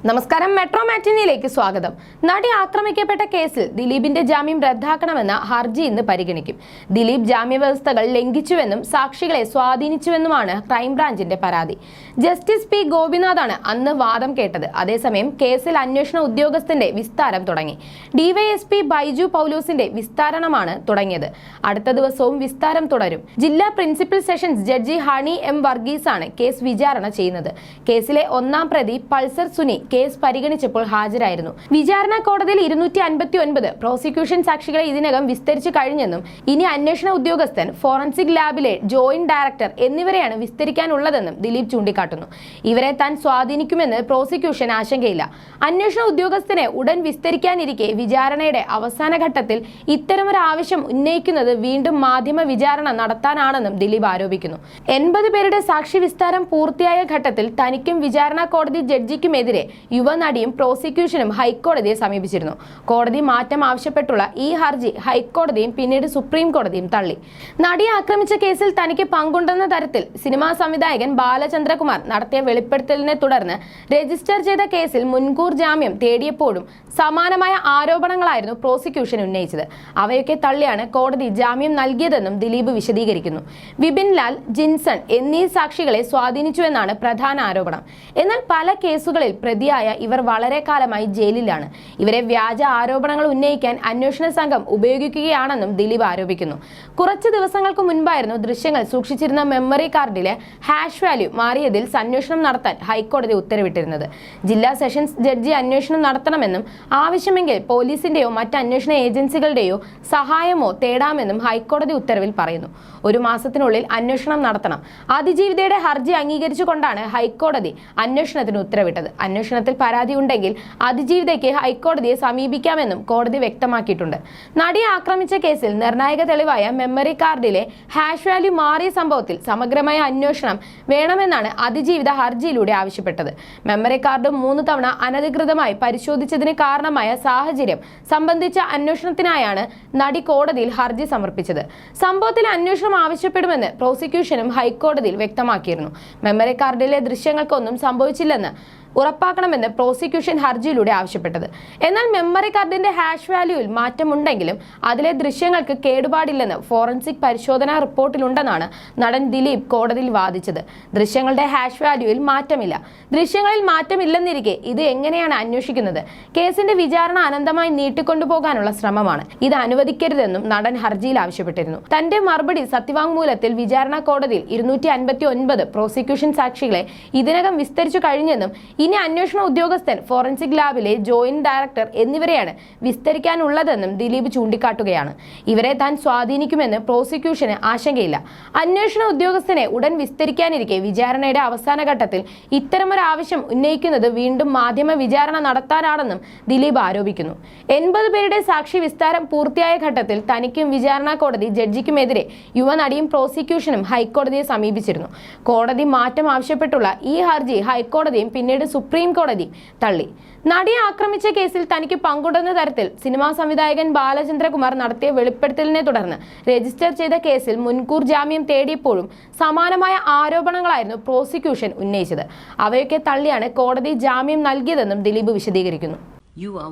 നമസ്കാരം, മെട്രോ മാറ്റിനിയിലേക്ക് സ്വാഗതം. നടി ആക്രമിക്കപ്പെട്ട കേസിൽ ദിലീപിന്റെ ജാമ്യം റദ്ദാക്കണമെന്ന ഹർജി ഇന്ന് പരിഗണിക്കും. ദിലീപ് ജാമ്യവ്യവസ്ഥകൾ ലംഘിച്ചുവെന്നും സാക്ഷികളെ സ്വാധീനിച്ചുവെന്നുമാണ് ക്രൈംബ്രാഞ്ചിന്റെ പരാതി. ജസ്റ്റിസ് പി ഗോപിനാഥാണ് അന്ന് വാദം കേട്ടത്. അതേസമയം കേസിൽ അന്വേഷണ ഉദ്യോഗസ്ഥന്റെ വിസ്താരം തുടങ്ങി. ഡിവൈഎസ്പി ബൈജു പൗലോസിന്റെ വിസ്താരണമാണ് തുടങ്ങിയത്. അടുത്ത ദിവസവും വിസ്താരം തുടരും. ജില്ലാ principal sessions judge Honey M വർഗീസാണ് കേസ് വിചാരണ ചെയ്യുന്നത്. കേസിലെ ഒന്നാം പ്രതി പൾസർ സുനി കേസ് പരിഗണിച്ചപ്പോൾ ഹാജരായിരുന്നു. വിചാരണ കോടതിയിൽ 259 പ്രോസിക്യൂഷൻ സാക്ഷികളെ ഇതിനകം വിസ്തരിച്ചു കഴിഞ്ഞെന്നും ഇനി അന്വേഷണ ഉദ്യോഗസ്ഥൻ, ഫോറൻസിക് ലാബിലെ ജോയിന്റ് ഡയറക്ടർ എന്നിവരെയാണ് വിസ്തരിക്കാനുള്ളതെന്നും ദിലീപ് ചൂണ്ടിക്കാട്ടുന്നു. ഇവരെ താൻ സ്വാധീനിക്കുമെന്ന് പ്രോസിക്യൂഷൻ ആശങ്കയില്ല. അന്വേഷണ ഉദ്യോഗസ്ഥനെ ഉടൻ വിസ്തരിക്കാനിരിക്കെ വിചാരണയുടെ അവസാന ഘട്ടത്തിൽ ഇത്തരമൊരു ആവശ്യം ഉന്നയിക്കുന്നത് വീണ്ടും മാധ്യമ വിചാരണ നടത്താനാണെന്നും ദിലീപ് ആരോപിക്കുന്നു. 80 പേരുടെ സാക്ഷി വിസ്താരം പൂർത്തിയായ ഘട്ടത്തിൽ തനിക്കും വിചാരണ കോടതി ജഡ്ജിക്കുമെതിരെ യുവനടിയും പ്രോസിക്യൂഷനും ഹൈക്കോടതിയെ സമീപിച്ചിരുന്നു. കോടതി മാറ്റം ആവശ്യപ്പെട്ടുള്ള ഈ ഹർജി ഹൈക്കോടതിയും പിന്നീട് സുപ്രീം കോടതിയും തള്ളി. നടിയെ ആക്രമിച്ച കേസിൽ തനിക്ക് പങ്കുണ്ടെന്ന തരത്തിൽ സിനിമാ സംവിധായകൻ ബാലചന്ദ്രകുമാർ നടത്തിയ വെളിപ്പെടുത്തലിനെ തുടർന്ന് രജിസ്റ്റർ ചെയ്ത കേസിൽ മുൻകൂർ ജാമ്യം തേടിയപ്പോഴും സമാനമായ ആരോപണങ്ങളായിരുന്നു പ്രോസിക്യൂഷൻ ഉന്നയിച്ചത്. അവയൊക്കെ തള്ളിയാണ് കോടതി ജാമ്യം നൽകിയതെന്നും ദിലീപ് വിശദീകരിക്കുന്നു. വിപിൻ ലാൽ, ജിൻസൺ എന്നീ സാക്ഷികളെ സ്വാധീനിച്ചുവെന്നാണ് പ്രധാന ആരോപണം. എന്നാൽ പല കേസുകളിൽ പ്രതിയായ ഇവർ വളരെ കാലമായി ജയിലിലാണ്. ഇവരെ വ്യാജ ആരോപണങ്ങൾ ഉന്നയിക്കാൻ അന്വേഷണ സംഘം ഉപയോഗിക്കുകയാണെന്നും ദിലീപ് ആരോപിക്കുന്നു. കുറച്ച് ദിവസങ്ങൾക്ക് മുൻപായിരുന്നു ദൃശ്യങ്ങൾ സൂക്ഷിച്ചിരുന്ന മെമ്മറി കാർഡിലെ ഹാഷ് വാല്യൂ മാറിയതിൽ അന്വേഷണം നടത്താൻ ഹൈക്കോടതി ഉത്തരവിട്ടിരുന്നത്. ജില്ലാ സെഷൻസ് ജഡ്ജി അന്വേഷണം നടത്തണമെന്നും ആവശ്യമെങ്കിൽ പോലീസിന്റെയോ മറ്റ് അന്വേഷണ ഏജൻസികളുടെയോ സഹായമോ തേടാമെന്നും ഹൈക്കോടതി ഉത്തരവിൽ പറയുന്നു. 1 മാസത്തിനുള്ളിൽ അന്വേഷണം നടത്തണം. അതിജീവിതയുടെ ഹർജി അംഗീകരിച്ചുകൊണ്ടാണ് ഹൈക്കോടതി അന്വേഷണത്തിന് ഉത്തരവിട്ടത്. അന്വേഷണത്തിൽ പരാതി ഉണ്ടെങ്കിൽ അതിജീവിതയ്ക്ക് ഹൈക്കോടതിയെ സമീപിക്കാമെന്നും കോടതി വ്യക്തമാക്കിയിട്ടുണ്ട്. നടിയെ ആക്രമിച്ച കേസിൽ നിർണായക തെളിവായ മെമ്മറി കാർഡിലെ ഹാഷ് വാല്യൂ മാറിയ സംഭവത്തിൽ സമഗ്രമായ അന്വേഷണം വേണമെന്നാണ് അതിജീവിത ഹർജിയിലൂടെ ആവശ്യപ്പെട്ടത്. മെമ്മറി കാർഡ് 3 തവണ അനധികൃതമായി പരിശോധിച്ചതിന് കാരണമായ സാഹചര്യം സംബന്ധിച്ച അന്വേഷണത്തിനായാണ് നടി കോടതിയിൽ ഹർജി സമർപ്പിച്ചത്. സംഭവത്തിൽ അന്വേഷണം ആവശ്യപ്പെടുമെന്ന് പ്രോസിക്യൂഷനും ഹൈക്കോടതിയിൽ വ്യക്തമാക്കിയിരുന്നു. മെമ്മറി കാർഡിലെ ദൃശ്യങ്ങൾക്കൊന്നും സംഭവിച്ചില്ലെന്ന് ഉറപ്പാക്കണമെന്ന് പ്രോസിക്യൂഷൻ ഹർജിയിലൂടെ ആവശ്യപ്പെട്ടത്. എന്നാൽ മെമ്മറി കാർഡിന്റെ ഹാഷ് വാല്യൂവിൽ മാറ്റമുണ്ടെങ്കിലും അതിലെ ദൃശ്യങ്ങൾക്ക് കേടുപാടില്ലെന്ന് ഫോറൻസിക് പരിശോധനാ റിപ്പോർട്ടിലുണ്ടെന്നാണ് നടൻ ദിലീപ് കോടതിയിൽ വാദിച്ചത്. ദൃശ്യങ്ങളുടെ ഹാഷ് വാല്യൂവിൽ മാറ്റമില്ല. ദൃശ്യങ്ങളിൽ മാറ്റമില്ലെന്നിരിക്കെ ഇത് എങ്ങനെയാണ് അന്വേഷിക്കുന്നത്? കേസിന്റെ വിചാരണ അനന്തമായി നീട്ടിക്കൊണ്ടുപോകാനുള്ള ശ്രമമാണ്. ഇത് അനുവദിക്കരുതെന്നും നടൻ ഹർജിയിൽ ആവശ്യപ്പെട്ടിരുന്നു. തന്റെ മറുപടി സത്യവാങ്മൂലത്തിൽ വിചാരണ കോടതിയിൽ 259 പ്രോസിക്യൂഷൻ സാക്ഷികളെ ഇതിനകം വിസ്തരിച്ചു കഴിഞ്ഞെന്നും ഇനി അന്വേഷണ ഉദ്യോഗസ്ഥൻ, ഫോറൻസിക് ലാബിലെ ജോയിന്റ് ഡയറക്ടർ എന്നിവരെയാണ് വിസ്തരിക്കാനുള്ളതെന്നും ദിലീപ് ചൂണ്ടിക്കാട്ടുകയാണ്. ഇവരെ താൻ സ്വാധീനിക്കുമെന്ന് പ്രോസിക്യൂഷന് ആശങ്കയില്ല. അന്വേഷണ ഉദ്യോഗസ്ഥനെ ഉടൻ വിസ്തരിക്കാനിരിക്കെ വിചാരണയുടെ അവസാന ഘട്ടത്തിൽ ഇത്തരമൊരു ആവശ്യം ഉന്നയിക്കുന്നത് വീണ്ടും മാധ്യമ വിചാരണ നടത്താനാണെന്നും ദിലീപ് ആരോപിക്കുന്നു. 80 പേരുടെ സാക്ഷി വിസ്താരം പൂർത്തിയായ ഘട്ടത്തിൽ തനിക്കും വിചാരണ കോടതി ജഡ്ജിക്കുമെതിരെ യുവനടിയും പ്രോസിക്യൂഷനും ഹൈക്കോടതിയെ സമീപിച്ചിരുന്നു. കോടതി മാറ്റം ആവശ്യപ്പെട്ടുള്ള ഈ ഹർജി ഹൈക്കോടതിയും പിന്നീട് സുപ്രീം കോടതി തള്ളി. നടിയെ ആക്രമിച്ച കേസിൽ തനിക്ക് പങ്കുണ്ടെന്ന തരത്തിൽ സിനിമാ സംവിധായകൻ ബാലചന്ദ്രകുമാർ നടത്തിയ വെളിപ്പെടുത്തലിനെ തുടർന്ന് രജിസ്റ്റർ ചെയ്ത കേസിൽ മുൻകൂർ ജാമ്യം തേടിയപ്പോഴും സമാനമായ ആരോപണങ്ങളായിരുന്നു പ്രോസിക്യൂഷൻ ഉന്നയിച്ചത്. അവയൊക്കെ തള്ളിയാണ് കോടതി ജാമ്യം നൽകിയതെന്നും ദിലീപ് വിശദീകരിക്കുന്നു. You're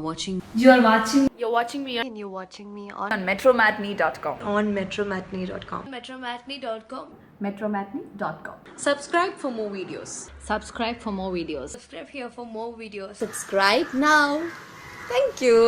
watching me on metromatney.com. on metromatney.com. metromatney.com. Subscribe for more videos. Subscribe for more videos. Subscribe here for more videos. Subscribe now. Thank you.